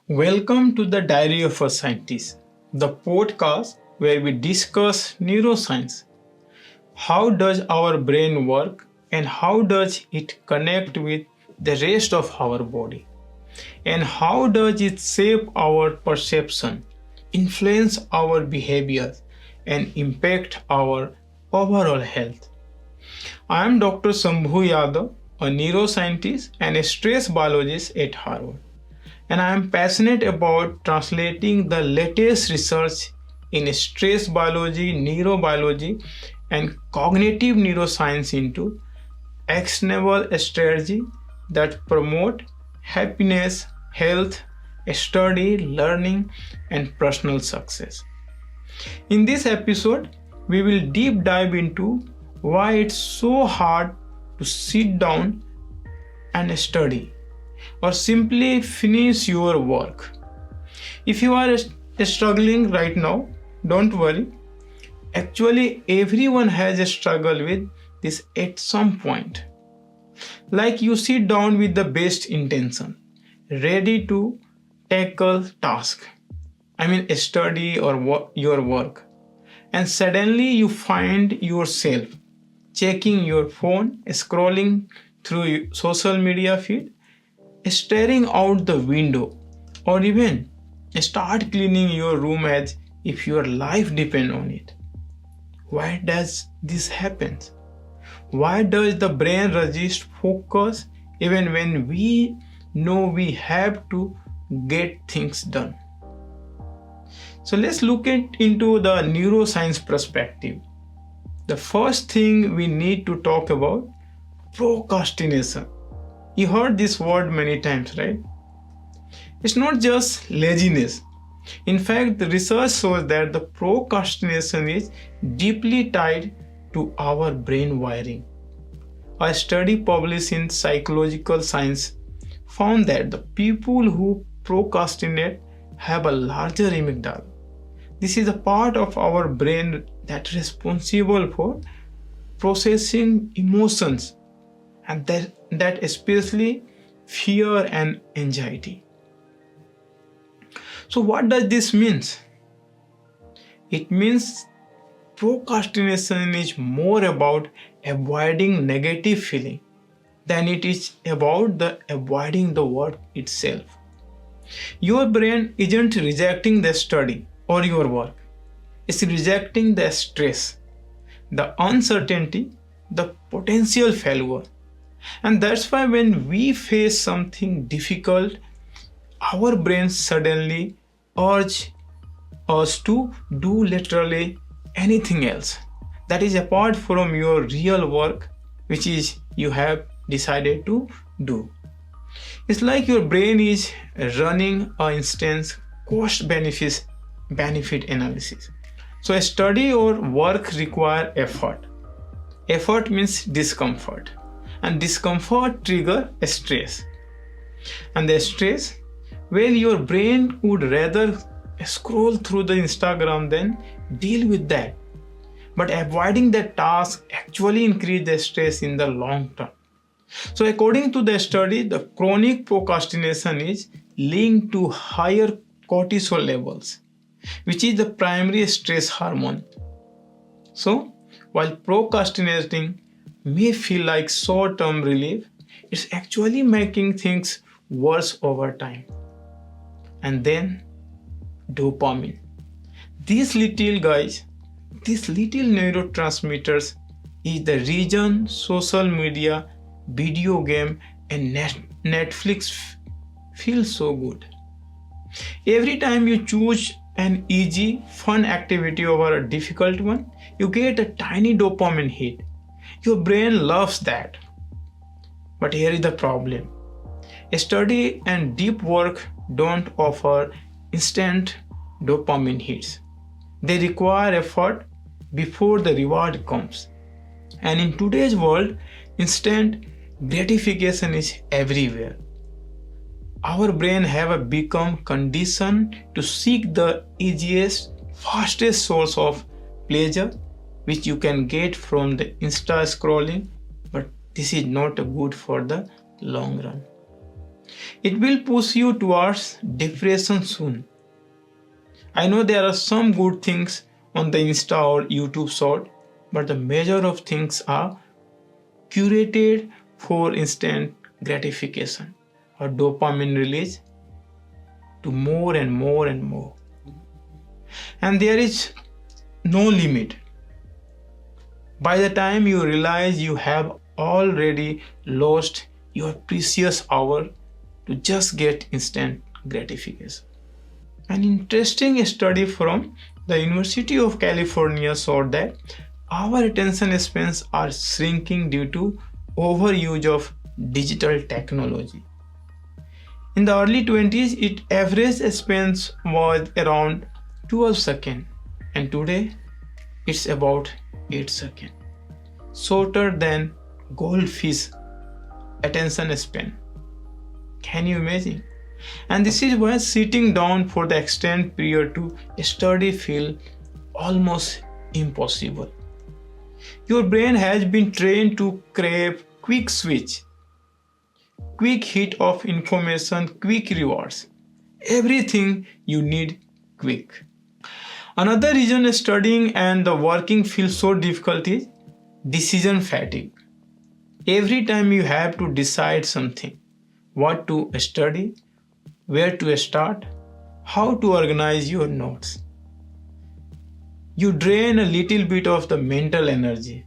Welcome to the Diary of a Scientist, the podcast where we discuss neuroscience. How does our brain work and how does it connect with the rest of our body? And how does it shape our perception, influence our behavior, and impact our overall health? I am Dr. Shambhu Yadav, a neuroscientist and a stress biologist at Harvard, and I am passionate about translating the latest research in stress biology, neurobiology, and cognitive neuroscience into actionable strategy that promote happiness, health, study, learning, and personal success. In this episode, we will deep dive into why it's so hard to sit down and study or simply finish your work. If you are struggling right now, don't worry. Actually, everyone has a struggle with this at some point. Like you sit down with the best intention, ready to tackle task. Study or your work. And suddenly you find yourself checking your phone, scrolling through social media feed, staring out the window, or even start cleaning your room as if your life depends on it. Why does this happen? Why does the brain resist focus even when we know we have to get things done? So let's look into the neuroscience perspective. The first thing we need to talk about procrastination. You heard this word many times, right? It's not just laziness. In fact, the research shows that the procrastination is deeply tied to our brain wiring. A study published in Psychological Science found that the people who procrastinate have a larger amygdala. This is a part of our brain that's responsible for processing emotions, and that especially fear and anxiety. So what does this mean? It means procrastination is more about avoiding negative feeling than it is about avoiding the work itself. Your brain isn't rejecting the study or your work. It's rejecting the stress, the uncertainty, the potential failure. And that's why when we face something difficult, our brains suddenly urge us to do literally anything else that is apart from your real work, which is you have decided to do. It's like your brain is running an instant cost benefit analysis. So a study or work require effort. Effort means discomfort, and discomfort trigger stress. And the stress, well, your brain would rather scroll through the Instagram than deal with that. But avoiding that task actually increases the stress in the long term. So according to the study, the chronic procrastination is linked to higher cortisol levels, which is the primary stress hormone. So while procrastinating may feel like short-term relief, it's actually making things worse over time. And then dopamine. These little neurotransmitters is the reason social media, video game, and Netflix feel so good. Every time you choose an easy, fun activity over a difficult one, you get a tiny dopamine hit. Your brain loves that. But here is the problem. Study and deep work don't offer instant dopamine hits. They require effort before the reward comes. And in today's world, instant gratification is everywhere. Our brain have become conditioned to seek the easiest, fastest source of pleasure, which you can get from the Insta scrolling, but this is not good for the long run. It will push you towards depression soon. I know there are some good things on the Insta or YouTube short, but the major of things are curated for instant gratification or dopamine release to more and more and more. And there is no limit. By the time you realize you have already lost your precious hour to just get instant gratification. An interesting study from the University of California showed that our attention spans are shrinking due to overuse of digital technology. In the early 20s, its average span was around 12 seconds, and today it's about 8 seconds, shorter than goldfish attention span. Can you imagine? And this is why sitting down for the extended period to study feels almost impossible. Your brain has been trained to crave quick switch, quick hit of information, quick rewards. Everything you need quick. Another reason studying and the working feels so difficult is decision fatigue. Every time you have to decide something, what to study, where to start, how to organize your notes, you drain a little bit of the mental energy.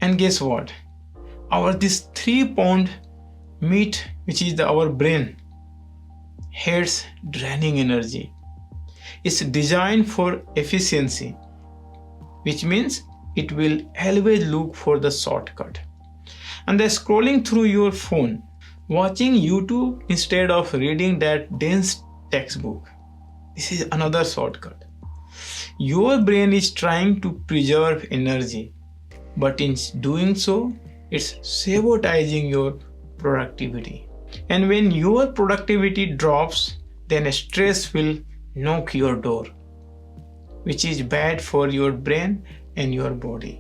And guess what? This 3-pound meat, which is our brain, hates draining energy. It's designed for efficiency, which means it will always look for the shortcut. And the scrolling through your phone, watching YouTube instead of reading that dense textbook, this is another shortcut. Your brain is trying to preserve energy, but in doing so, it's sabotaging your productivity. And when your productivity drops, then stress will knock your door, which is bad for your brain and your body.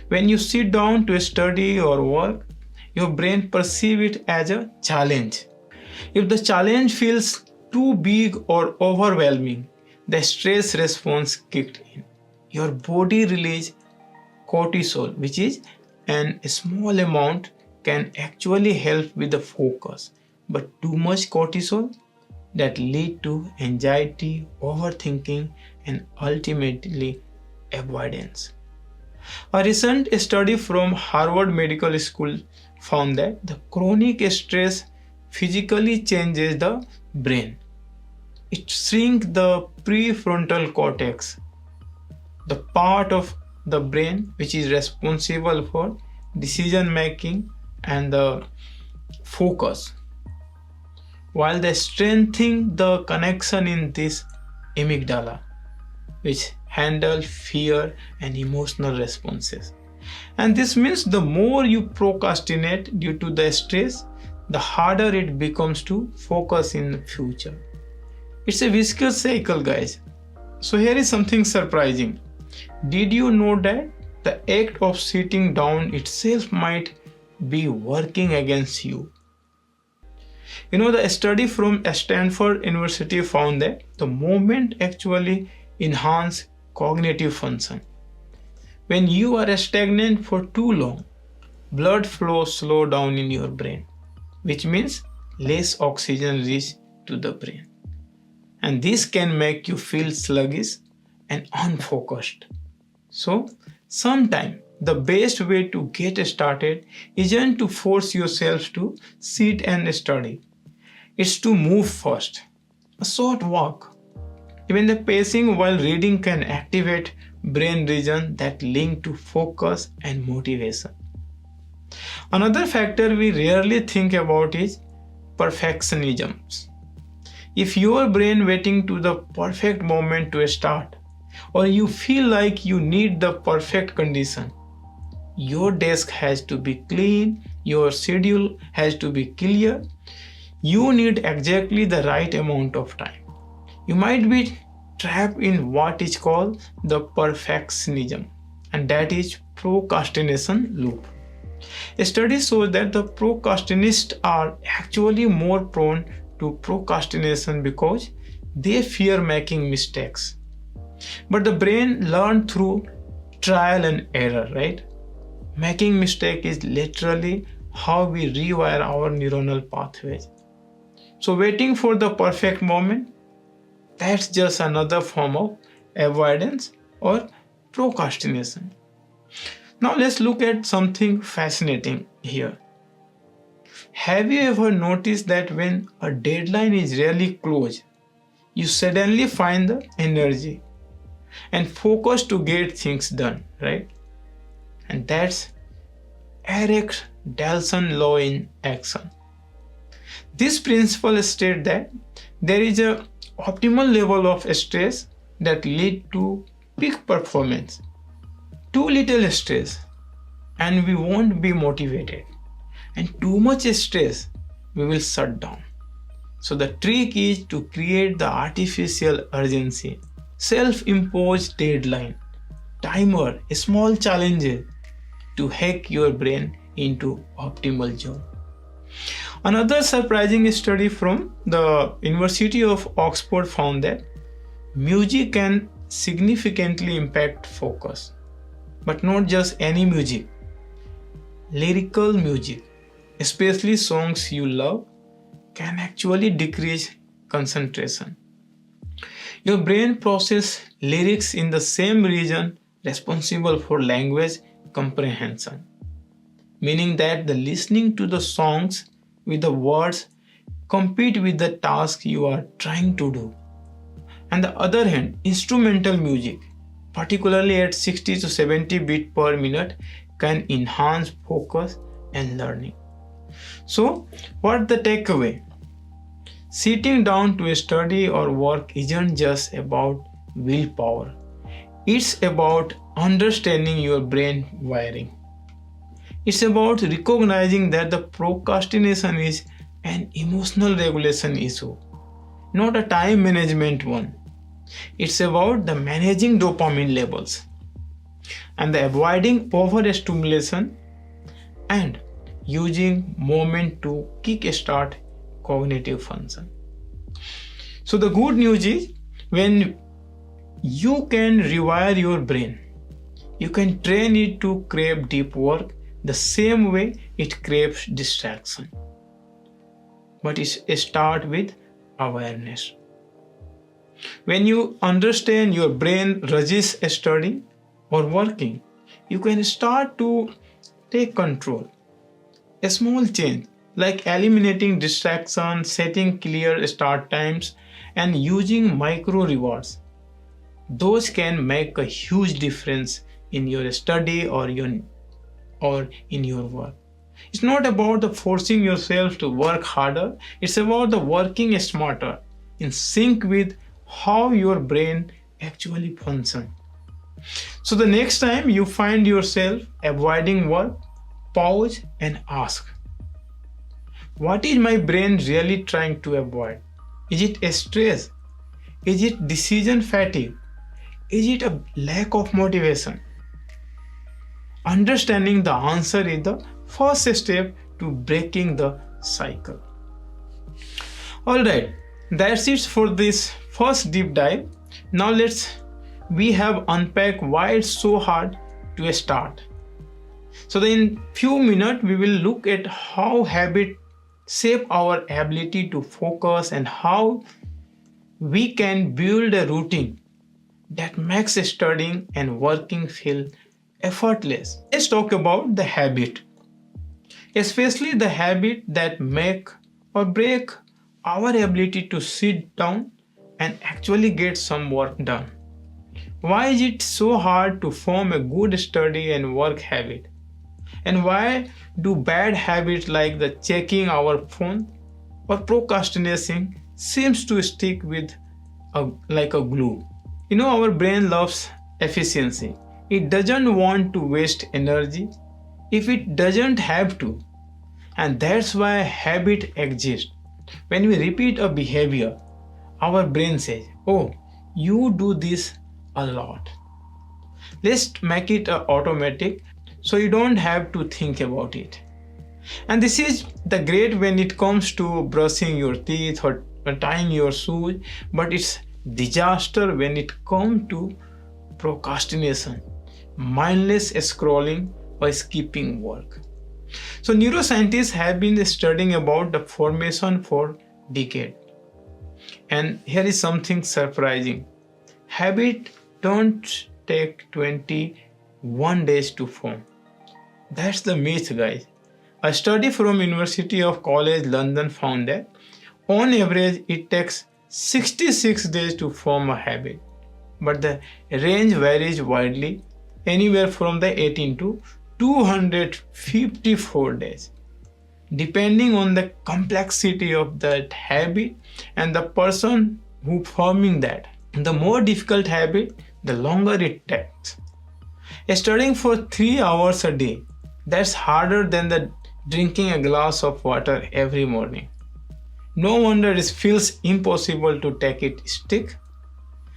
When you sit down to study or work, your brain perceives it as a challenge. If the challenge feels too big or overwhelming, the stress response kicked in. Your body releases cortisol, which is a small amount, can actually help with the focus, but too much cortisol that lead to anxiety, overthinking, and ultimately avoidance. A recent study from Harvard Medical School found that the chronic stress physically changes the brain. It shrinks the prefrontal cortex, the part of the brain which is responsible for decision making and the focus, while they strengthen the connection in this amygdala, which handle fear and emotional responses. And this means the more you procrastinate due to the stress, the harder it becomes to focus in the future. It's a vicious cycle, guys. So here is something surprising. Did you know that the act of sitting down itself might be working against you? The study from Stanford University found that the movement actually enhances cognitive function. When you are stagnant for too long, blood flow slows down in your brain, which means less oxygen reaches to the brain. And this can make you feel sluggish and unfocused. So, sometimes the best way to get started isn't to force yourself to sit and study. It's to move first. A short walk. Even the pacing while reading can activate brain regions that link to focus and motivation. Another factor we rarely think about is perfectionism. If your brain waiting to the perfect moment to start, or you feel like you need the perfect condition, your desk has to be clean, your schedule has to be clear, you need exactly the right amount of time. You might be trapped in what is called the perfectionism, and that is procrastination loop. A study shows that the procrastinists are actually more prone to procrastination because they fear making mistakes. But the brain learns through trial and error, right? Making mistake is literally how we rewire our neuronal pathways. So waiting for the perfect moment, that's just another form of avoidance or procrastination. Now let's look at something fascinating here. Have you ever noticed that when a deadline is really close, you suddenly find the energy and focus to get things done, right? And that's Eric Dalton law in action. This principle states that there is a optimal level of stress that lead to peak performance. Too little stress and we won't be motivated, and too much stress we will shut down. So the trick is to create the artificial urgency, self-imposed deadline, timer, small challenges to hack your brain into optimal job. Another surprising study from the University of Oxford found that music can significantly impact focus. But not just any music. Lyrical music, especially songs you love, can actually decrease concentration. Your brain processes lyrics in the same region responsible for language comprehension, meaning that the listening to the songs with the words compete with the task you are trying to do. On the other hand, instrumental music, particularly at 60 to 70 beats per minute, can enhance focus and learning. So, what's the takeaway? Sitting down to study or work isn't just about willpower. It's about understanding your brain wiring. It's about recognizing that the procrastination is an emotional regulation issue, not a time management one. It's about the managing dopamine levels and the avoiding overstimulation and using movement to kickstart cognitive function. So the good news is when you can rewire your brain, you can train it to crave deep work the same way it craves distraction. But it starts with awareness. When you understand your brain resists studying or working, you can start to take control. A small change like eliminating distractions, setting clear start times, and using micro rewards, those can make a huge difference in your study or in your work. It's not about the forcing yourself to work harder, it's about the working smarter in sync with how your brain actually functions. So the next time you find yourself avoiding work, pause and ask, what is my brain really trying to avoid? Is it a stress? Is it decision fatigue? Is it a lack of motivation? Understanding the answer is the first step to breaking the cycle. Alright, that's it for this first deep dive. Now we have unpacked why it's so hard to start. So in few minutes we will look at how habit shape our ability to focus and how we can build a routine that makes studying and working feel effortless. Let's talk about the habit, especially the habit that make or break our ability to sit down and actually get some work done. Why is it so hard to form a good study and work habit? And why do bad habits like the checking our phone or procrastinating seems to stick with like a glue? Our brain loves efficiency. It doesn't want to waste energy if it doesn't have to. And that's why habit exists. When we repeat a behavior, our brain says, oh, you do this a lot. Let's make it automatic. so you don't have to think about it. And this is the great when it comes to brushing your teeth or tying your shoes, but it's disaster when it comes to procrastination, mindless scrolling, or skipping work. So neuroscientists have been studying about the formation for decades. And here is something surprising. Habit don't take 21 days to form. That's the myth, guys. A study from University of College London found that on average it takes 66 days to form a habit. But the range varies widely, anywhere from the 18 to 254 days, depending on the complexity of that habit and the person who forming that. The more difficult habit, the longer it takes. Studying for 3 hours a day, that's harder than the drinking a glass of water every morning. No wonder it feels impossible to take it stick.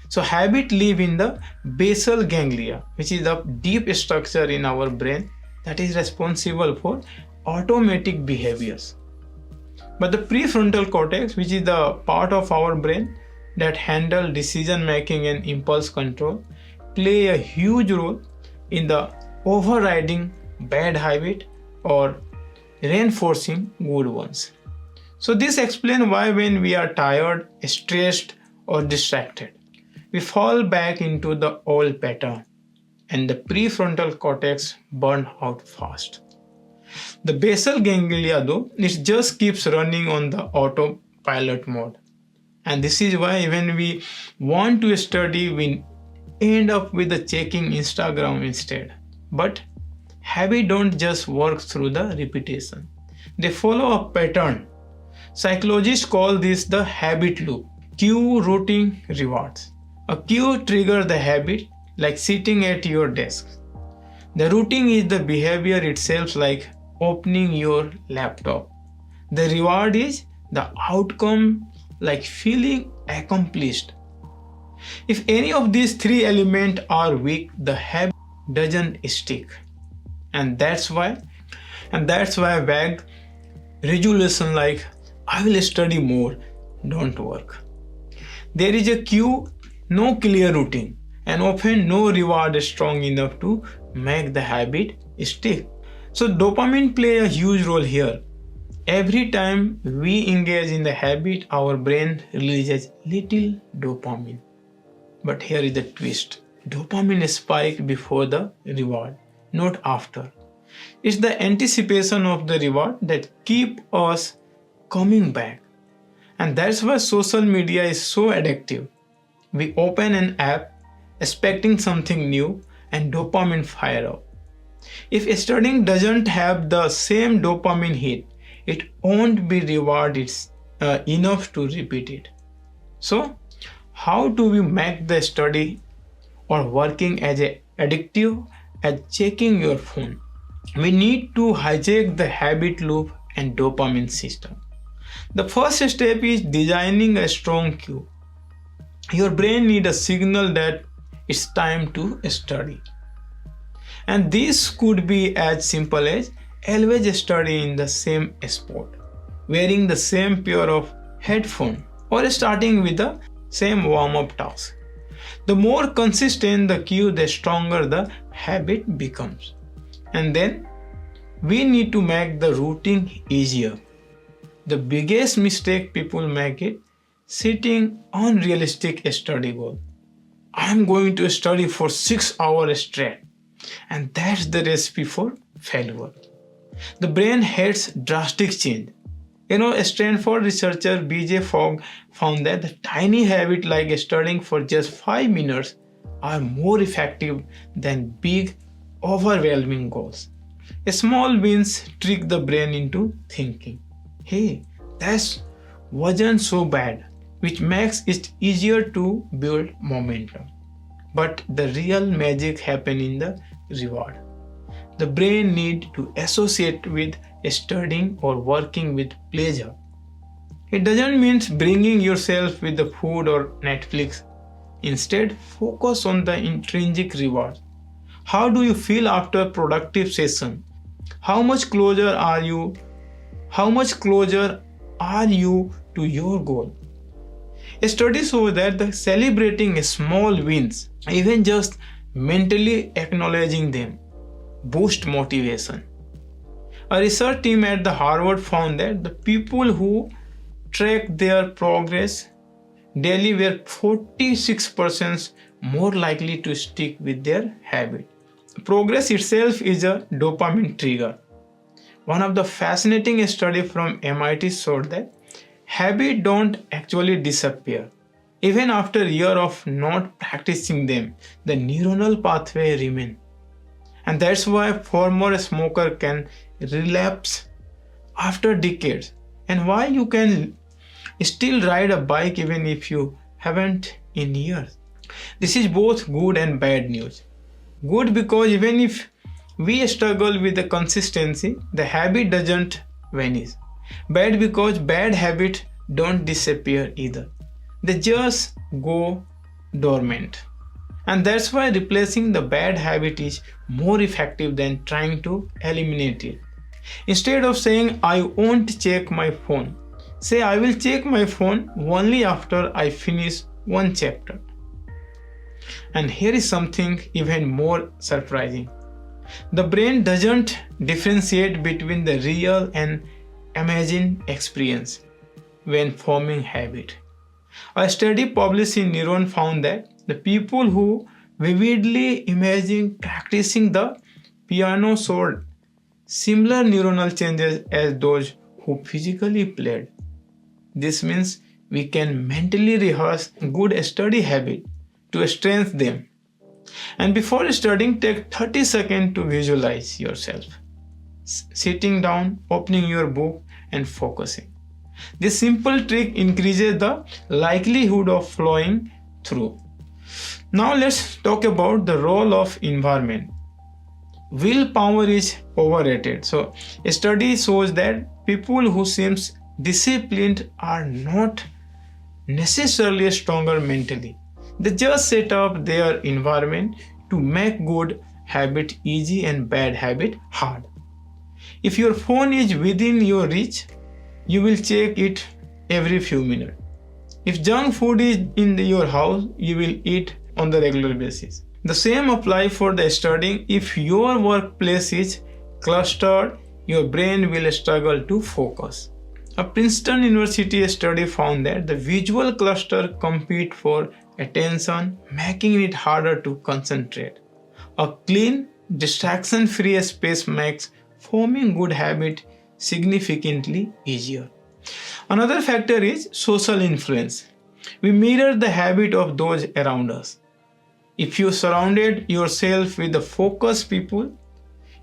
So habits live in the basal ganglia, which is the deep structure in our brain that is responsible for automatic behaviors. But the prefrontal cortex, which is the part of our brain that handle decision making and impulse control, play a huge role in the overriding bad habit or reinforcing good ones. So this explains why when we are tired, stressed, or distracted, we fall back into the old pattern and the prefrontal cortex burn out fast. The basal ganglia though, it just keeps running on the autopilot mode. And this is why when we want to study, we end up with the checking Instagram instead. But habits don't just work through the repetition. They follow a pattern. Psychologists call this the habit loop. Cue, routine, rewards. A cue triggers the habit, like sitting at your desk. The routine is the behavior itself, like opening your laptop. The reward is the outcome, like feeling accomplished. If any of these three elements are weak, the habit doesn't stick. And that's why vague resolution like I will study more don't work. There is a cue, no clear routine, and often no reward strong enough to make the habit stick. So dopamine play a huge role here. Every time we engage in the habit, our brain releases little dopamine. But here is the twist. Dopamine spikes before the reward, not after. It's the anticipation of the reward that keeps us coming back. And that's why social media is so addictive. We open an app expecting something new and dopamine fire up. If studying doesn't have the same dopamine hit, it won't be rewarded enough to repeat it. So, how do we make the study or working as addictive as checking your phone? We need to hijack the habit loop and dopamine system. The first step is designing a strong cue. Your brain needs a signal that it's time to study. And this could be as simple as always study in the same spot, wearing the same pair of headphones, or starting with the same warm-up task. The more consistent the cue, the stronger the habit becomes. And then we need to make the routine easier. The biggest mistake people make is setting unrealistic study goal. I'm going to study for 6 hours straight. And that's the recipe for failure. The brain hates drastic change. Stanford researcher B.J. Fogg found that the tiny habits like studying for just 5 minutes are more effective than big, overwhelming goals. Small wins trick the brain into thinking, hey, that wasn't so bad, which makes it easier to build momentum. But the real magic happens in the reward. The brain needs to associate with studying or working with pleasure. It doesn't mean bringing yourself with the food or Netflix. Instead, focus on the intrinsic reward. How do you feel after a productive session? How much closer are you? How much closer are you to your goal? A study shows that the celebrating small wins, even just mentally acknowledging them, boost motivation. A research team at the Harvard found that the people who tracked their progress daily were 46% more likely to stick with their habit. Progress itself is a dopamine trigger. One of the fascinating studies from MIT showed that habits don't actually disappear. Even after a year of not practicing them, the neuronal pathway remain. And that's why former smoker can relapse after decades, and why you can still ride a bike even if you haven't in years. This is both good and bad news. Good because even if we struggle with the consistency, the habit doesn't vanish. Bad because bad habits don't disappear either. They just go dormant. And that's why replacing the bad habit is more effective than trying to eliminate it. Instead of saying, I won't check my phone, say, I will check my phone only after I finish one chapter. And here is something even more surprising. The brain doesn't differentiate between the real and imagined experience when forming habit. A study published in Neuron found that the people who vividly imagine practicing the piano showed similar neuronal changes as those who physically played. This means we can mentally rehearse good study habit to strengthen them. And before studying, take 30 seconds to visualize yourself sitting down, opening your book, and focusing. This simple trick increases the likelihood of flowing through. Now let's talk about the role of environment. Willpower is overrated. So a study shows that people who seem disciplined are not necessarily stronger mentally. They just set up their environment to make good habit easy and bad habit hard. If your phone is within your reach, you will check it every few minutes. If junk food is in your house, you will eat on the regular basis. The same applies for the studying. If your workplace is clustered, your brain will struggle to focus. A Princeton University study found that the visual cluster compete for attention, making it harder to concentrate. A clean, distraction-free space makes forming good habit significantly easier. Another factor is social influence. We mirror the habit of those around us. If you surrounded yourself with the focused people,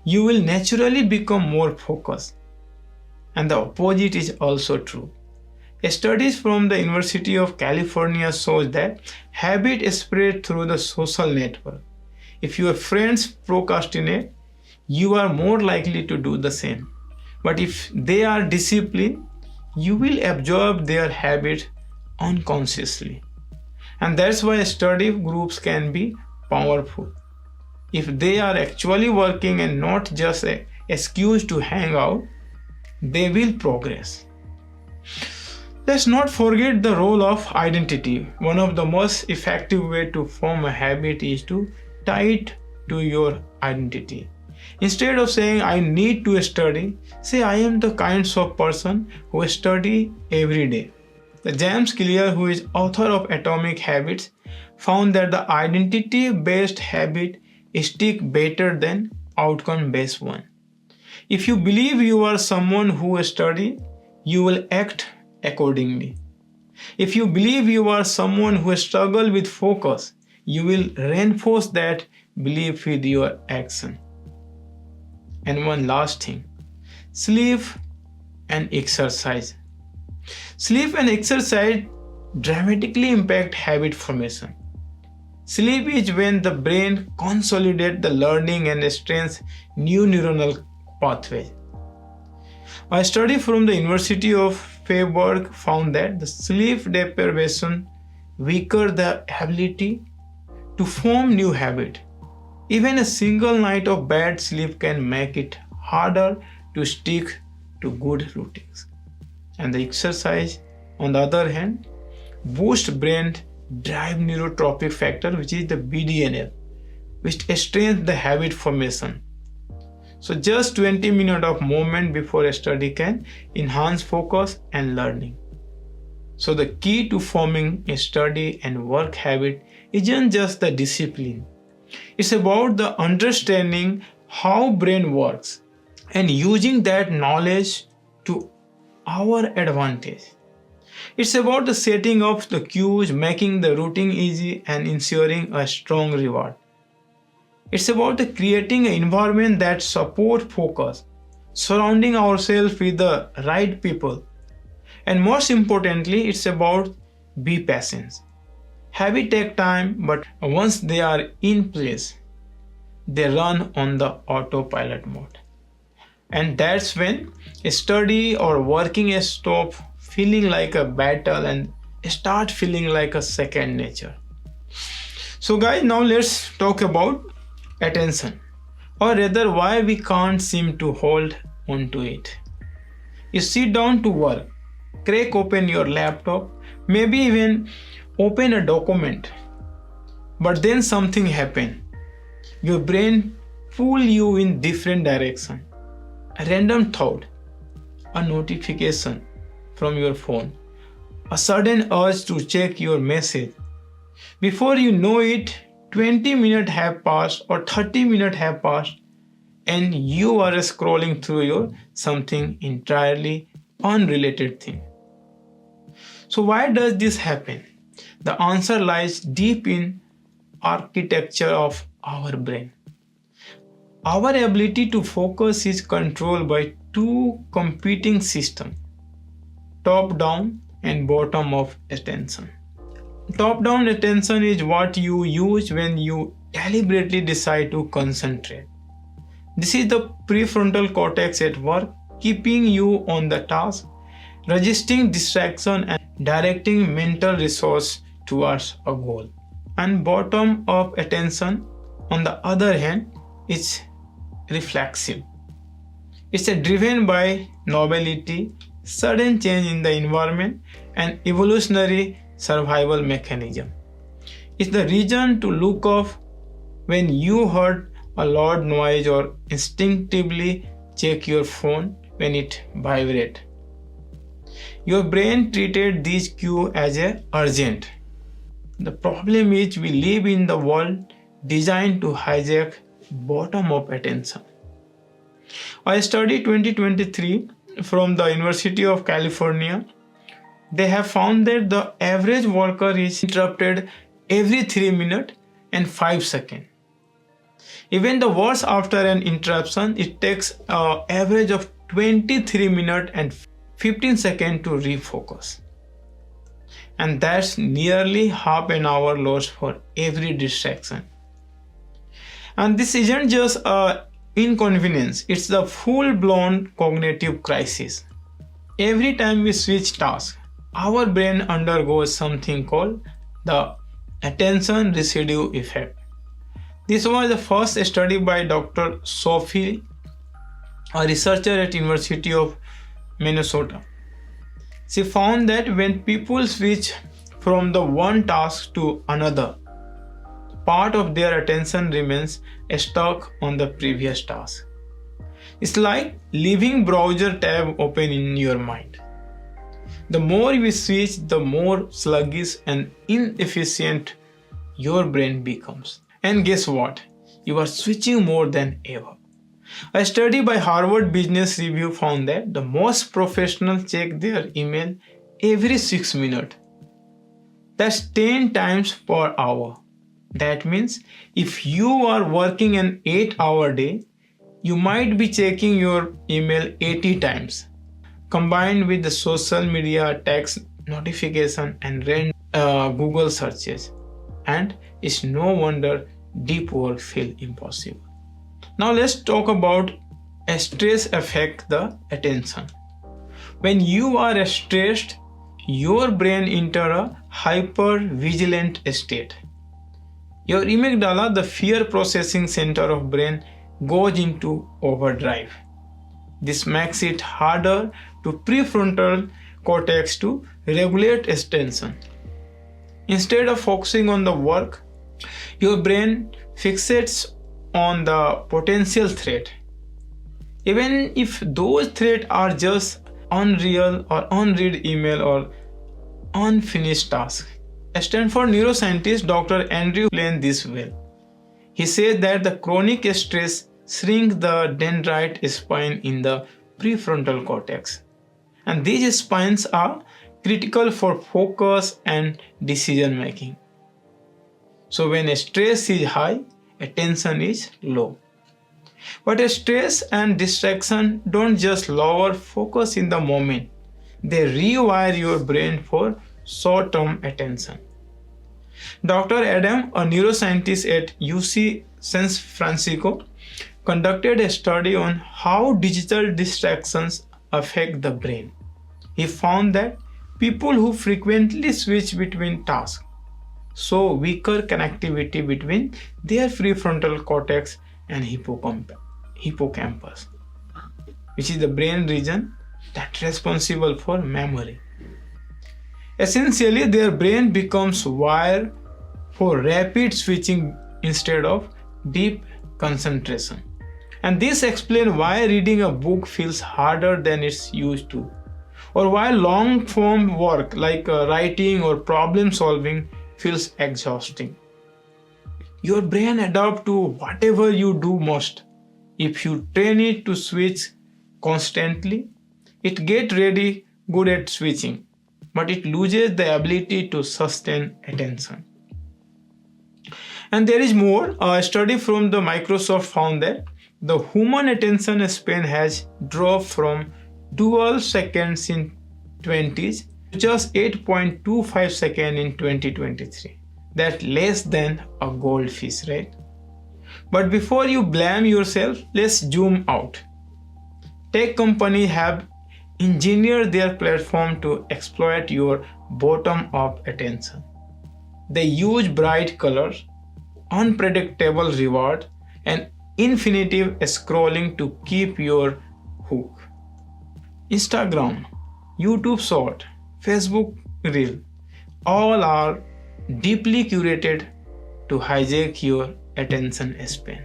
you will naturally become more focused. And the opposite is also true. Studies from the University of California shows that habit spread through the social network. If your friends procrastinate, you are more likely to do the same. But if they are disciplined, you will absorb their habit unconsciously. And that's why study groups can be powerful. If they are actually working and not just an excuse to hang out, they will progress. Let's not forget the role of identity. One of the most effective ways to form a habit is to tie it to your identity. Instead of saying, I need to study, say, I am the kind of person who study every day. The James Clear, who is author of Atomic Habits, found that the identity-based habit stick better than outcome-based one. If you believe you are someone who study, you will act accordingly. If you believe you are someone who struggles with focus, you will reinforce that belief with your action. And one last thing, sleep and exercise. Sleep and exercise dramatically impact habit formation. Sleep is when the brain consolidates the learning and strengthens new neuronal pathways. A study from the University of Freiburg found that the sleep deprivation weakened the ability to form new habits. Even a single night of bad sleep can make it harder to stick to good routines. And the exercise, on the other hand, boosts brain drive neurotrophic factor, which is the BDNF, which strengthens the habit formation. So just 20 minutes of movement before a study can enhance focus and learning. So the key to forming a study and work habit isn't just the discipline. It's about the understanding how brain works and using that knowledge to our advantage. It's about the setting of the cues, making the routine easy and ensuring a strong reward. It's about the creating an environment that supports focus, surrounding ourselves with the right people. And most importantly, it's about be patient. Habits take time, but once they are in place, they run on the autopilot mode. And that's when a study or working stop feeling like a battle and start feeling like a second nature. So guys, now let's talk about attention, or rather why we can't seem to hold on to it. You sit down to work, crack open your laptop, maybe even open a document, but then something happens. Your brain pull you in different direction. A random thought, a notification from your phone, a sudden urge to check your message. Before you know it, 20 minutes have passed or 30 minutes have passed and you are scrolling through your something entirely unrelated thing. So why does this happen? The answer lies deep in architecture of our brain. Our ability to focus is controlled by two competing systems, top-down and bottom-up attention. Top-down attention is what you use when you deliberately decide to concentrate. This is the prefrontal cortex at work, keeping you on the task, resisting distraction and directing mental resource towards a goal. And bottom-up attention, on the other hand, is reflexive. It's driven by novelty, sudden change in the environment, and evolutionary survival mechanism. It's the reason to look up when you heard a loud noise or instinctively check your phone when it vibrates. Your brain treated these cues as urgent. The problem is we live in the world designed to hijack bottom-up attention. A study 2023 from the University of California, they have found that the average worker is interrupted every 3 minutes and 5 seconds. Even the worse after an interruption, it takes an average of 23 minutes and 15 seconds to refocus. And that's nearly half an hour lost for every distraction. And this isn't just an inconvenience, it's the full-blown cognitive crisis. Every time we switch tasks, our brain undergoes something called the attention residue effect. This was the first study by Dr. Sophie, a researcher at University of Minnesota. She found that when people switch from the one task to another, part of their attention remains stuck on the previous task. It's like leaving browser tab open in your mind. The more we switch, the more sluggish and inefficient your brain becomes. And guess what? You are switching more than ever. A study by Harvard Business Review found that the most professionals check their email every 6 minutes. That's 10 times per hour. That means if you are working an 8-hour day, you might be checking your email 80 times. Combined with the social media, text notification and Google searches. And it's no wonder deep work feels impossible. Now let's talk about stress affect the attention. When you are stressed, your brain enters a hyper-vigilant state. Your amygdala, the fear processing center of brain, goes into overdrive. This makes it harder to prefrontal cortex to regulate attention. Instead of focusing on the work, your brain fixates on the potential threat. Even if those threats are just unreal or unread email or unfinished task. A Stanford neuroscientist Dr. Andrew explained this well. He said that the chronic stress shrinks the dendrite spine in the prefrontal cortex. And these spines are critical for focus and decision making. So when stress is high, attention is low. But stress and distraction don't just lower focus in the moment. They rewire your brain for short-term attention. Dr. Adam, a neuroscientist at UC San Francisco, conducted a study on how digital distractions affect the brain. He found that people who frequently switch between tasks show weaker connectivity between their prefrontal cortex and hippocampus, which is the brain region that's responsible for memory. Essentially, their brain becomes wired for rapid switching instead of deep concentration. And this explains why reading a book feels harder than it's used to, or why long-form work like writing or problem solving feels exhausting. Your brain adapts to whatever you do most. If you train it to switch constantly, it gets really good at switching, but it loses the ability to sustain attention. And there is more. A study from the Microsoft found that the human attention span has dropped from 12 seconds in 20s to just 8.25 seconds in 2023. That's less than a goldfish, right? But before you blame yourself, let's zoom out. Tech companies have engineered their platform to exploit your bottom-up attention. They use bright colors, unpredictable reward, and infinitive scrolling to keep your hook. Instagram, YouTube Short, Facebook Reel, all are deeply curated to hijack your attention span.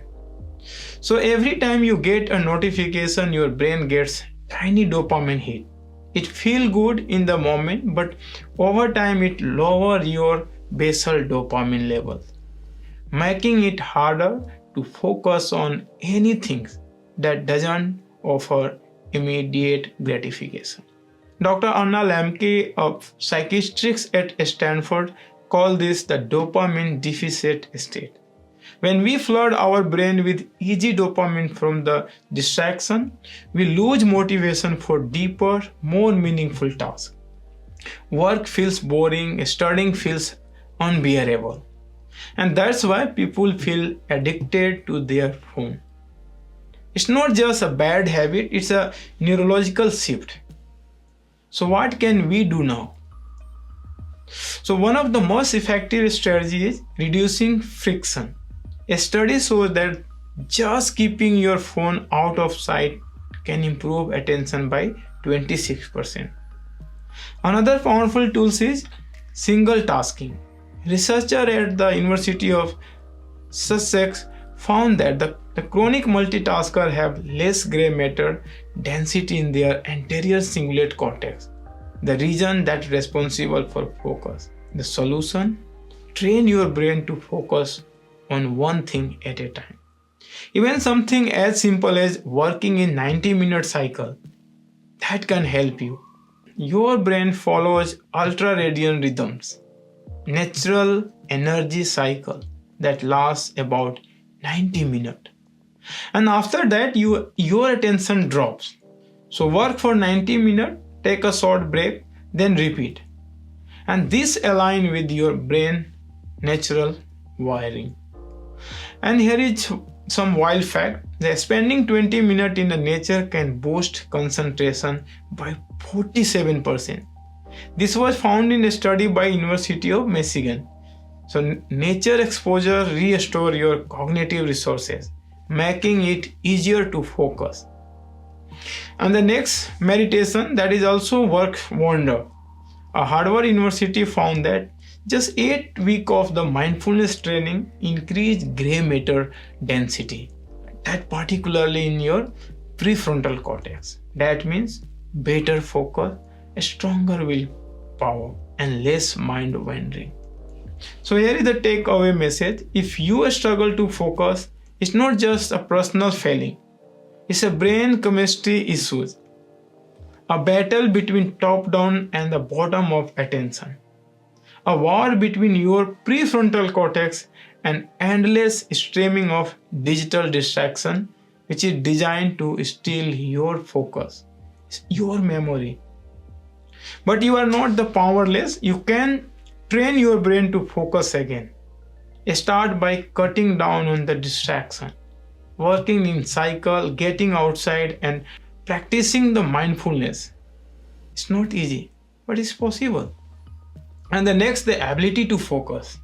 So every time you get a notification, your brain gets tiny dopamine hit. It feels good in the moment, but over time it lowers your basal dopamine level, making it harder to focus on anything that doesn't offer immediate gratification. Dr. Anna Lemke, a psychiatrist at Stanford, called this the dopamine deficit state. When we flood our brain with easy dopamine from the distraction, we lose motivation for deeper, more meaningful tasks. Work feels boring, studying feels unbearable. And that's why people feel addicted to their phone. It's not just a bad habit, it's a neurological shift. So what can we do now? So one of the most effective strategies is reducing friction. A study shows that just keeping your phone out of sight can improve attention by 26%. Another powerful tool is single tasking. Researchers at the University of Sussex found that the chronic multitaskers have less gray matter density in their anterior cingulate cortex, the region that's responsible for focus. The solution? Train your brain to focus on one thing at a time. Even something as simple as working in 90-minute cycle, that can help you. Your brain follows ultradian rhythms, natural energy cycle that lasts about 90 minutes. And after that, your attention drops. So work for 90 minutes, take a short break, then repeat. And this aligns with your brain natural wiring. And here is some wild fact. That spending 20 minutes in the nature can boost concentration by 47%. This was found in a study by University of Michigan. So nature exposure restore your cognitive resources, making it easier to focus. And the next meditation that is also works wonder. A Harvard University found that just 8 weeks of the mindfulness training increased gray matter density, that particularly in your prefrontal cortex. That means better focus, a stronger willpower, and less mind wandering. So here is the takeaway message. If you struggle to focus, it's not just a personal failing. It's a brain chemistry issue, a battle between top down and the bottom of attention, a war between your prefrontal cortex and endless streaming of digital distraction which is designed to steal your focus, your memory. But you are not the powerless. You can train your brain to focus again. Start by cutting down on the distraction, working in cycle, getting outside, and practicing the mindfulness. It's not easy, but it's possible. And the next, the ability to focus.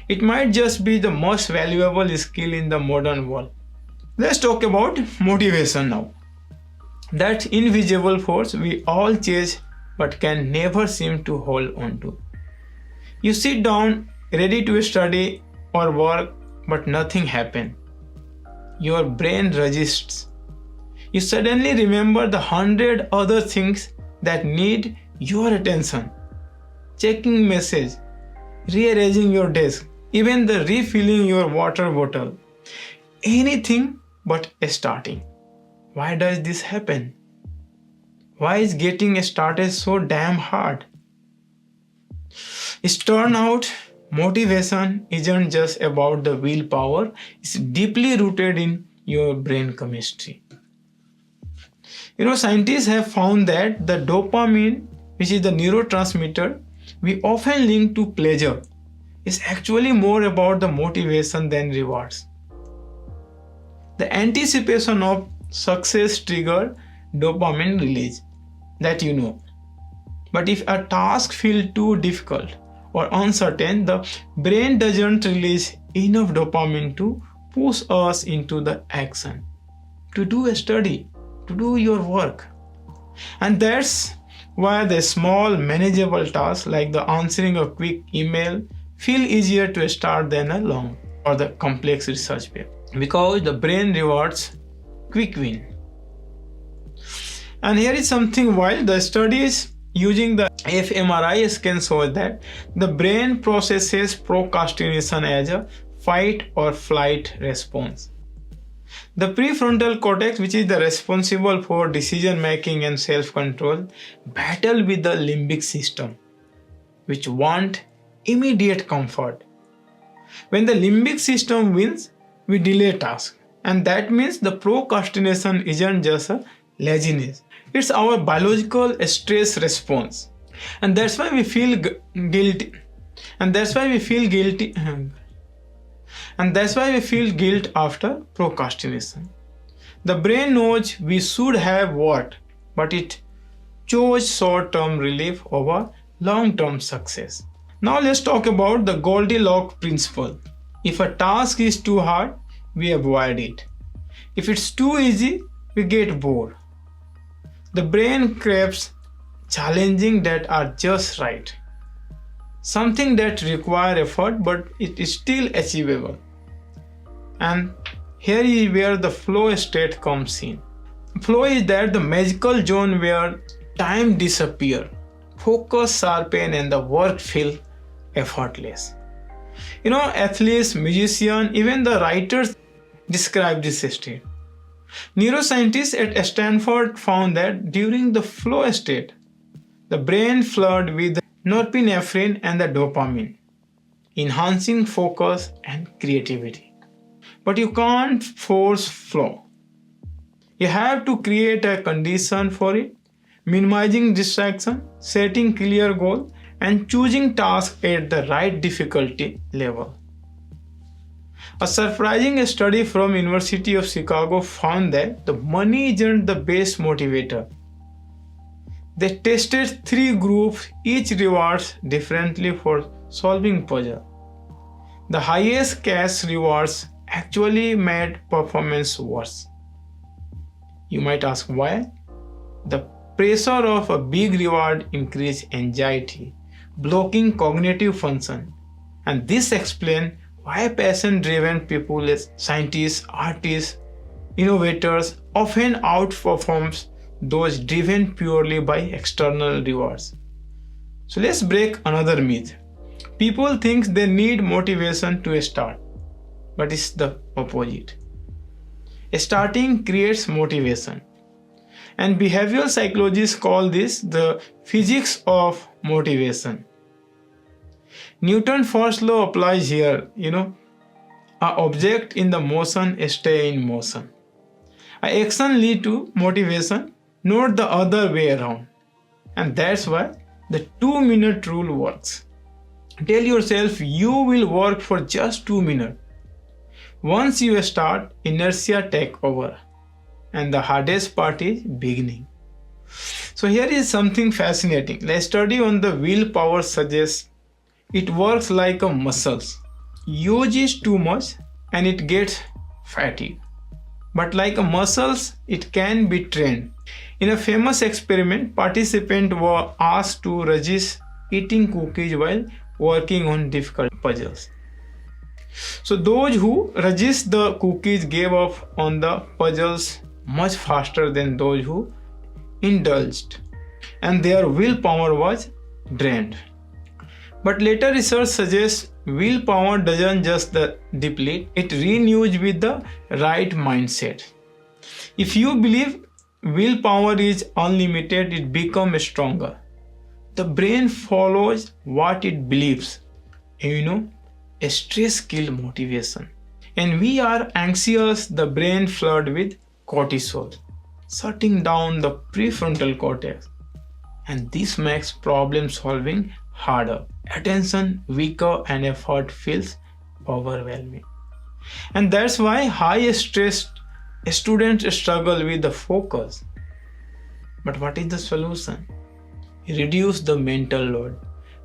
It might just be the most valuable skill in the modern world. Let's talk about motivation now. That invisible force we all chase but can never seem to hold on to. You sit down ready to study or work, but nothing happens. Your brain resists. You suddenly remember the 100 other things that need your attention. Checking message, rearranging your desk, even the refilling your water bottle. Anything but starting. Why does this happen? Why is getting started so damn hard? It turns out motivation isn't just about the willpower, it's deeply rooted in your brain chemistry. Scientists have found that the dopamine, which is the neurotransmitter we often link to pleasure, is actually more about the motivation than rewards. The anticipation of success triggers dopamine release, that you know. But if a task feels too difficult or uncertain, the brain doesn't release enough dopamine to push us into the action, to do a study, to do your work. And that's why the small manageable tasks like the answering a quick email feel easier to start than a long or the complex research paper, because the brain rewards quick win. And here is something wild. The studies using the fMRI scan show that the brain processes procrastination as a fight or flight response. The prefrontal cortex, which is the responsible for decision making and self-control, battle with the limbic system, which want immediate comfort. When the limbic system wins, we delay tasks, and that means the procrastination isn't just a laziness. It's our biological stress response. And that's why we feel guilty. And that's why we feel guilty. And that's why we feel guilt after procrastination. The brain knows we should have worked, but it chose short-term relief over long-term success. Now let's talk about the Goldilocks principle. If a task is too hard, we avoid it. If it's too easy, we get bored. The brain craves challenging that are just right. Something that requires effort but it is still achievable. And here is where the flow state comes in. Flow is that the magical zone where time disappears, focus sharpen, and the work feel effortless. Athletes, musicians, even the writers describe this state. Neuroscientists at Stanford found that during the flow state, the brain floods with norepinephrine and the dopamine, enhancing focus and creativity. But you can't force flow. You have to create a condition for it, minimizing distraction, setting clear goals, and choosing tasks at the right difficulty level. A surprising study from University of Chicago found that the money isn't the best motivator. They tested 3 groups, each rewards differently for solving puzzle. The highest cash rewards actually made performance worse. You might ask why? The pressure of a big reward increased anxiety, blocking cognitive function. And this explains why passion-driven people, scientists, artists, innovators often outperforms those driven purely by external rewards. So let's break another myth. People think they need motivation to start, but it's the opposite. Starting creates motivation. And behavioral psychologists call this the physics of motivation. Newton's first law applies here. An object in the motion stay in motion. An action lead to motivation, not the other way around. And that's why the 2-minute rule works. Tell yourself you will work for just 2 minutes. Once you start, inertia take over. And the hardest part is beginning. So here is something fascinating. A study on the willpower suggests it works like a muscle. Use it too much and it gets fatigued. But like a muscles, it can be trained. In a famous experiment, participants were asked to resist eating cookies while working on difficult puzzles. So those who resist the cookies gave up on the puzzles much faster than those who indulged, and their willpower was drained. But later research suggests willpower doesn't just deplete, it renews with the right mindset. If you believe willpower is unlimited, it becomes stronger. The brain follows what it believes. Stress kills motivation. And we are anxious, the brain floods with cortisol, shutting down the prefrontal cortex. And this makes problem solving harder, attention weaker, and effort feels overwhelming. And that's why high stress students struggle with the focus. But what is the solution? Reduce the mental load.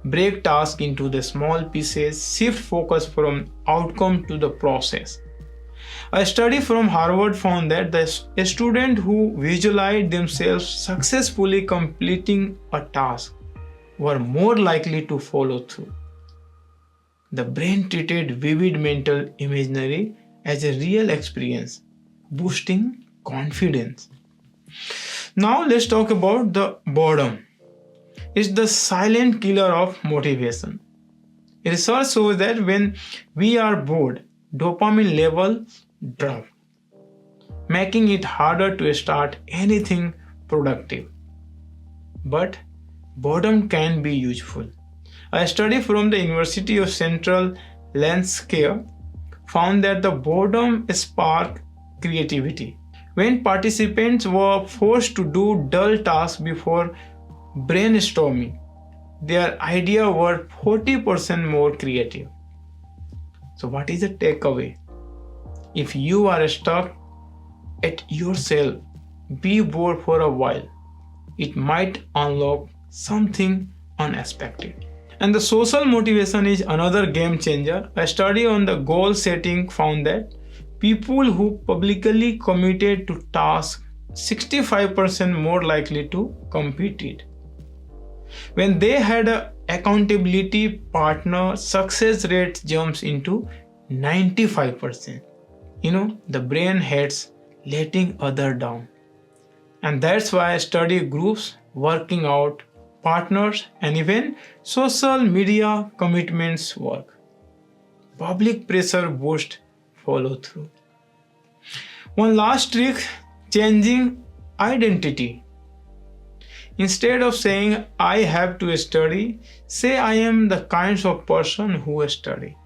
Break tasks into the small pieces, shift focus from outcome to the process. A study from Harvard found that a student who visualized themselves successfully completing a task were more likely to follow through. The brain treated vivid mental imagery as a real experience, boosting confidence. Now let's talk about the boredom. It's the silent killer of motivation. Research shows that when we are bored, dopamine levels drop, making it harder to start anything productive. But boredom can be useful. A study from the University of Central Lancashire found that the boredom sparked creativity. When participants were forced to do dull tasks before brainstorming, their ideas were 40% more creative. So what is the takeaway? If you are stuck at yourself, be bored for a while. It might unlock something unexpected. And the social motivation is another game changer. A study on the goal setting found that people who publicly committed to tasks 65% more likely to complete it. When they had an accountability partner, success rate jumps into 95%. The brain hates letting others down. And that's why study groups, working out, partners, and even social media commitments work. Public pressure boosts follow through. One last trick, changing identity. Instead of saying I have to study, say I am the kind of person who study.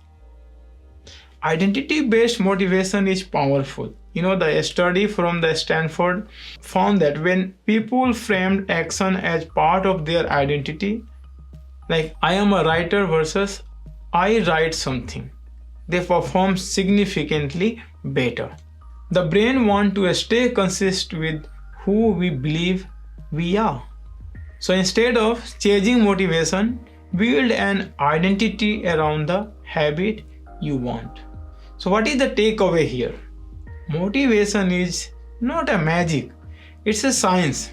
Identity-based motivation is powerful. The study from the Stanford found that when people framed action as part of their identity, like I am a writer versus I write something, they perform significantly better. The brain wants to stay consistent with who we believe we are. So instead of chasing motivation, build an identity around the habit you want. So what is the takeaway here? Motivation is not a magic, it's a science.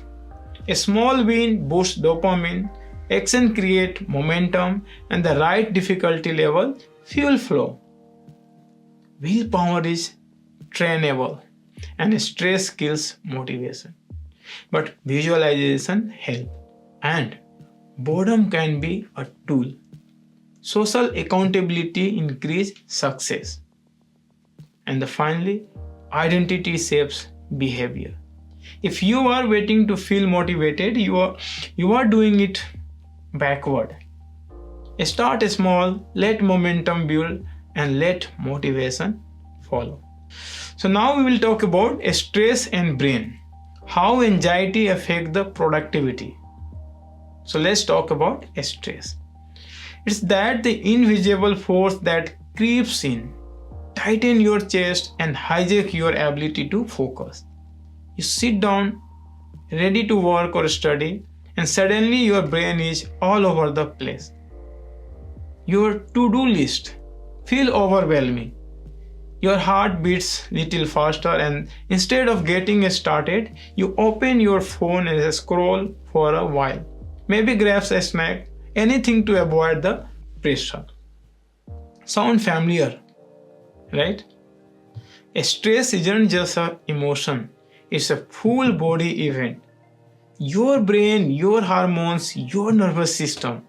A small win boosts dopamine, action creates momentum, and the right difficulty level fuel flow. Willpower is trainable and stress kills motivation. But visualization helps, and boredom can be a tool. Social accountability increase success. And finally, identity shapes behavior. If you are waiting to feel motivated, you are doing it backward. Start small, let momentum build, and let motivation follow. So now we will talk about stress and brain. How anxiety affects the productivity. So let's talk about stress. It's that the invisible force that creeps in, tighten your chest and hijack your ability to focus. You sit down, ready to work or study, and suddenly your brain is all over the place. Your to-do list feels overwhelming. Your heart beats little faster, and instead of getting started, you open your phone and scroll for a while. Maybe grabs a snack, anything to avoid the pressure. Sound familiar, right? Stress isn't just an emotion, it's a full body event. Your brain, your hormones, your nervous system,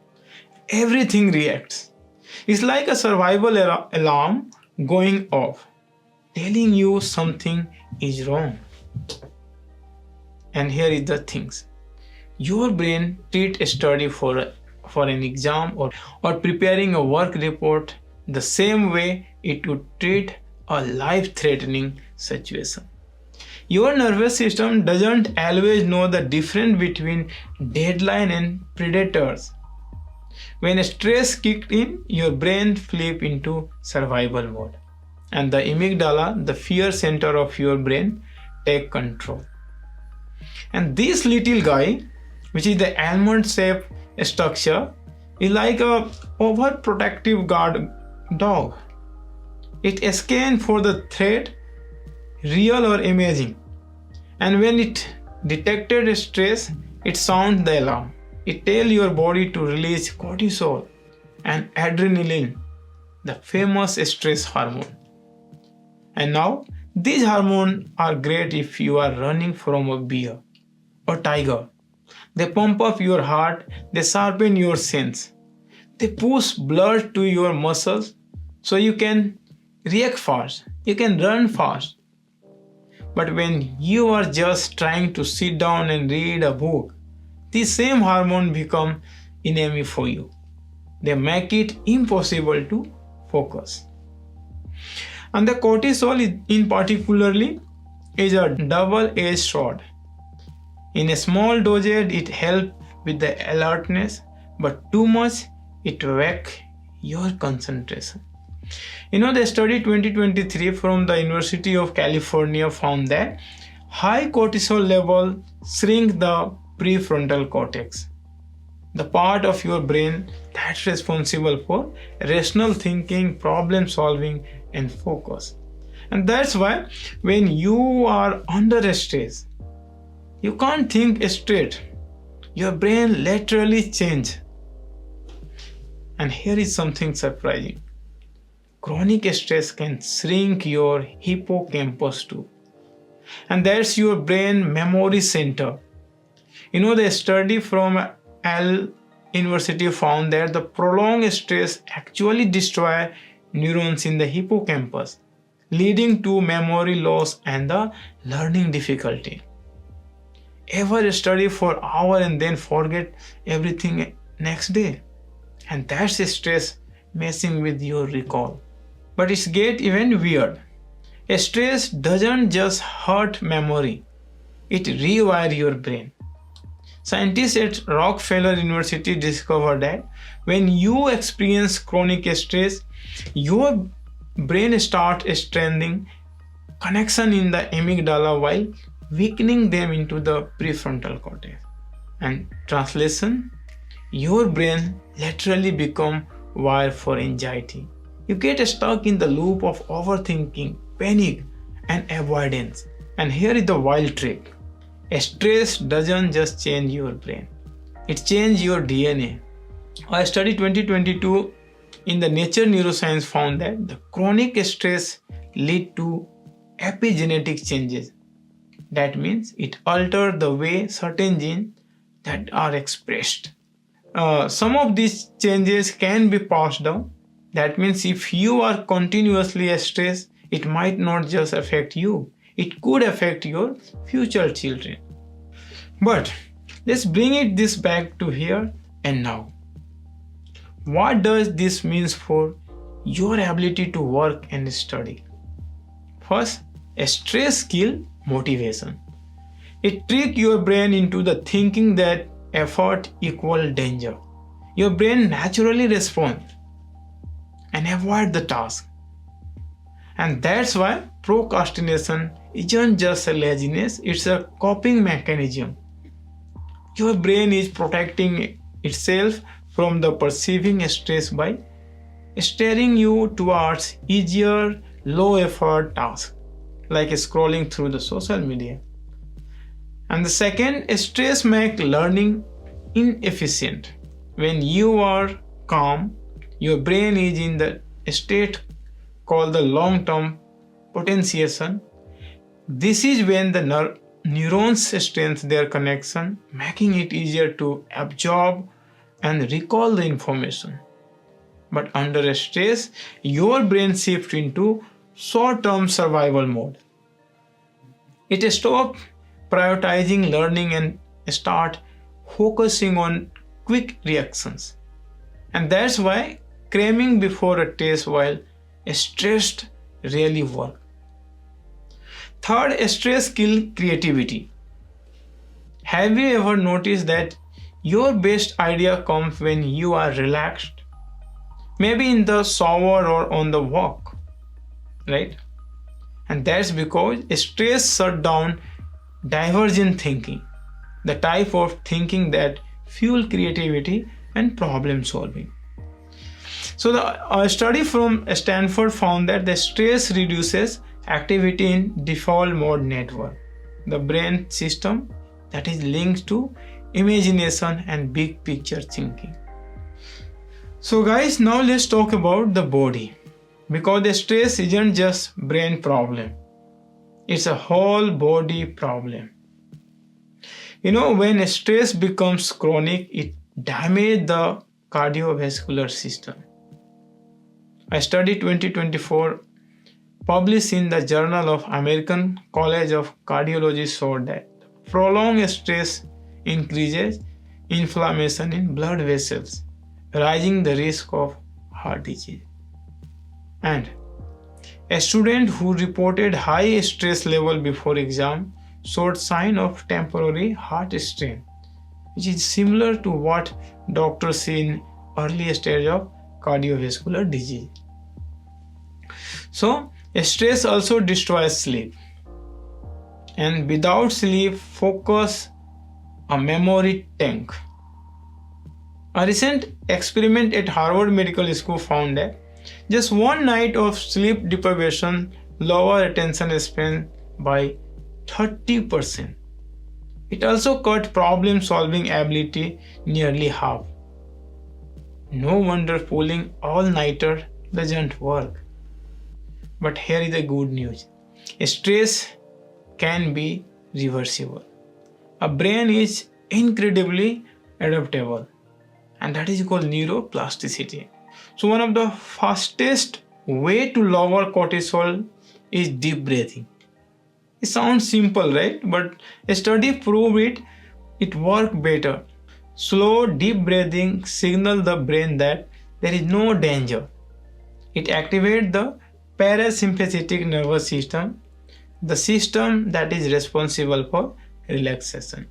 everything reacts. It's like a survival alarm going off, telling you something is wrong. And here is the things. Your brain treats a study for an exam or preparing a work report the same way it would treat a life-threatening situation. Your nervous system doesn't always know the difference between deadline and predators. When stress kicked in, your brain flipped into survival mode, and the amygdala, the fear center of your brain, take control. And this little guy, which is the almond-shaped structure, is like a overprotective guard dog. It scans for the threat, real or imagined, and when it detected stress, it sounds the alarm. It tells your body to release cortisol and adrenaline, the famous stress hormone. And now, these hormones are great if you are running from a bear or tiger. They pump up your heart, they sharpen your sense, they push blood to your muscles so you can react fast, you can run fast. But when you are just trying to sit down and read a book, these same hormones become enemy for you. They make it impossible to focus. And the cortisol in particularly is a double-edged sword. In a small dose, it helps with the alertness, but too much, it wrecks your concentration. The study 2023 from the University of California found that high cortisol level shrink the prefrontal cortex, the part of your brain that's responsible for rational thinking, problem solving, and focus. And that's why when you are under stress, you can't think straight. Your brain literally changes. And here is something surprising. Chronic stress can shrink your hippocampus too. And that's your brain memory center. The study from Yale University found that the prolonged stress actually destroys neurons in the hippocampus, leading to memory loss and the learning difficulty. Ever study for hours and then forget everything next day? And that's stress messing with your recall. But it's get even weird. Stress doesn't just hurt memory, it rewires your brain. Scientists at Rockefeller University discovered that when you experience chronic stress, your brain starts strengthening connection in the amygdala while weakening them into the prefrontal cortex. And translation, your brain literally become wired for anxiety. You get stuck in the loop of overthinking, panic, and avoidance. And here is the wild trick. Stress doesn't just change your brain, it changes your DNA. A study 2022 in the Nature Neuroscience found that the chronic stress lead to epigenetic changes. That means it alters the way certain genes that are expressed. Some of these changes can be passed down. That means if you are continuously stressed, it might not just affect you, it could affect your future children. But let's bring this back to here and now. What does this mean for your ability to work and study? First, stress kills motivation. It tricks your brain into the thinking that effort equals danger. Your brain naturally responds and avoid the task. And that's why procrastination isn't just a laziness, it's a coping mechanism. Your brain is protecting itself from the perceiving stress by steering you towards easier, low effort tasks like scrolling through the social media. And the second, stress makes learning inefficient. When you are calm, your brain is in the state called the long-term potentiation. This is when the neurons strengthen their connection, making it easier to absorb and recall the information. But under stress, your brain shifts into short-term survival mode. It stops prioritizing learning and starts focusing on quick reactions. And that's why cramming before a test while stressed really works. Third, stress kills creativity. Have you ever noticed that your best idea comes when you are relaxed? Maybe in the shower or on the walk, right? And that's because stress shuts down divergent thinking, the type of thinking that fuels creativity and problem solving. So a study from Stanford found that the stress reduces activity in default mode network, the brain system that is linked to imagination and big picture thinking. So guys, now let's talk about the body, because the stress isn't just brain problem, it's a whole body problem. When stress becomes chronic, it damages the cardiovascular system. A study 2024 published in the Journal of American College of Cardiology showed that prolonged stress increases inflammation in blood vessels, raising the risk of heart disease. And a student who reported high stress level before exam showed sign of temporary heart strain, which is similar to what doctors see in early stage of cardiovascular disease. So, stress also destroys sleep. And without sleep, focus a memory tank. A recent experiment at Harvard Medical School found that just one night of sleep deprivation lower attention span by 30%. It also cut problem solving ability nearly half. No wonder pulling all-nighter doesn't work. But here is the good news. Stress can be reversible. A brain is incredibly adaptable, and that is called neuroplasticity. So one of the fastest way to lower cortisol is deep breathing. It sounds simple, right? But a study proved it works better. Slow, deep breathing signals the brain that there is no danger. It activates the parasympathetic nervous system, the system that is responsible for relaxation.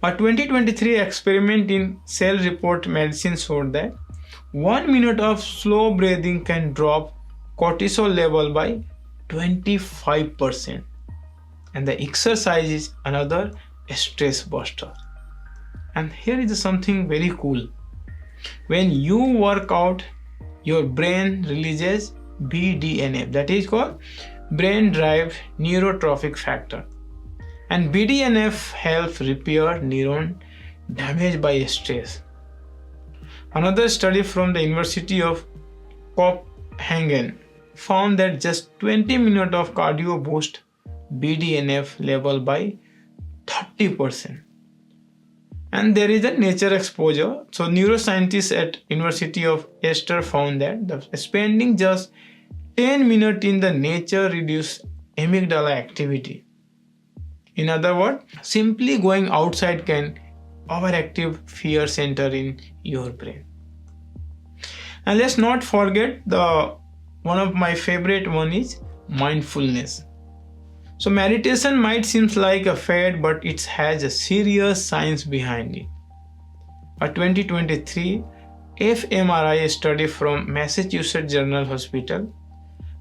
A 2023 experiment in Cell Report Medicine showed that 1 minute of slow breathing can drop cortisol level by 25%. And the exercise is another stress buster. And here is something very cool. When you work out, your brain releases BDNF, that is called brain derived neurotrophic factor. And BDNF helps repair neuron damaged by stress. Another study from the University of Copenhagen found that just 20 minutes of cardio boost BDNF level by 30%. And there is a nature exposure. So neuroscientists at University of Exeter found that spending just 10 minutes in the nature reduces amygdala activity. In other words, simply going outside can overactive fear center in your brain. And let's not forget one of my favorite one is mindfulness. So meditation might seem like a fad, but it has a serious science behind it. A 2023 fMRI study from Massachusetts General Hospital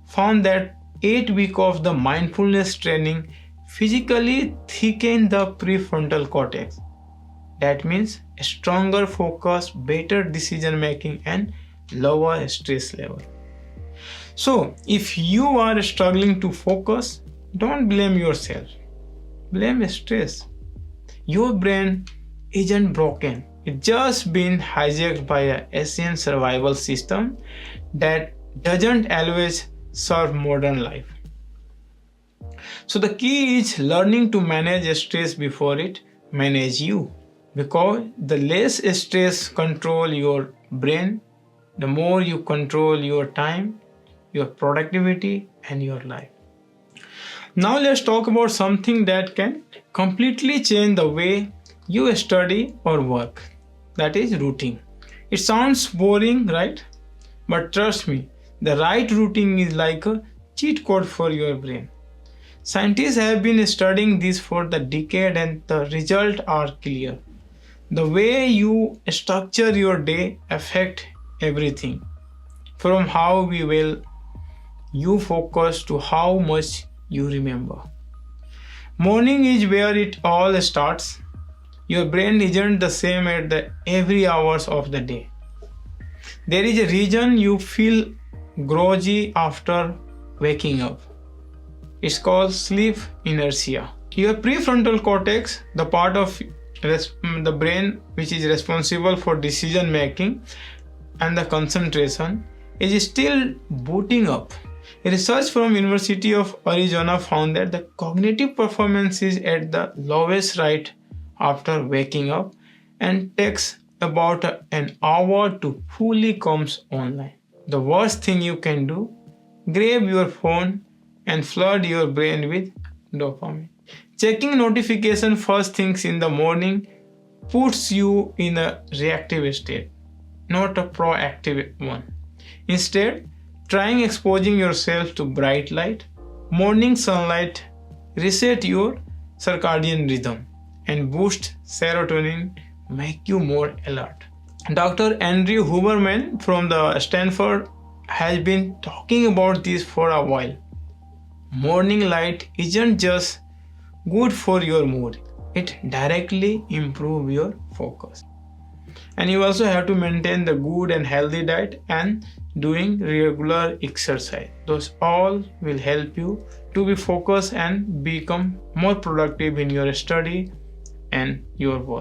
found that 8 weeks of the mindfulness training physically thickened the prefrontal cortex. That means a stronger focus, better decision making, and lower stress level. So if you are struggling to focus, don't blame yourself. Blame stress. Your brain isn't broken. It's just been hijacked by an ancient survival system that doesn't always serve modern life. So the key is learning to manage stress before it manages you. Because the less stress control your brain, the more you control your time, your productivity, and your life. Now let's talk about something that can completely change the way you study or work. That is routine. It sounds boring, right? But trust me, the right routine is like a cheat code for your brain. Scientists have been studying this for the decade and the results are clear. The way you structure your day affects everything, from how well you focus to how much you remember. Morning is where it all starts. Your brain isn't the same at every hours of the day. There is a reason you feel groggy after waking up. It's called sleep inertia. Your prefrontal cortex, the part of the brain which is responsible for decision making and the concentration, is still booting up. Research from University of Arizona found that the cognitive performance is at the lowest right after waking up and takes about an hour to fully comes online. The worst thing you can do, grab your phone and flood your brain with dopamine. Checking notification first things in the morning puts you in a reactive state, not a proactive one. Instead, trying exposing yourself to bright light, morning sunlight, reset your circadian rhythm and boost serotonin, make you more alert. Dr. Andrew Huberman from the Stanford has been talking about this for a while. Morning light isn't just good for your mood, it directly improves your focus. And you also have to maintain the good and healthy diet and doing regular exercise. Those all will help you to be focused and become more productive in your study and your work.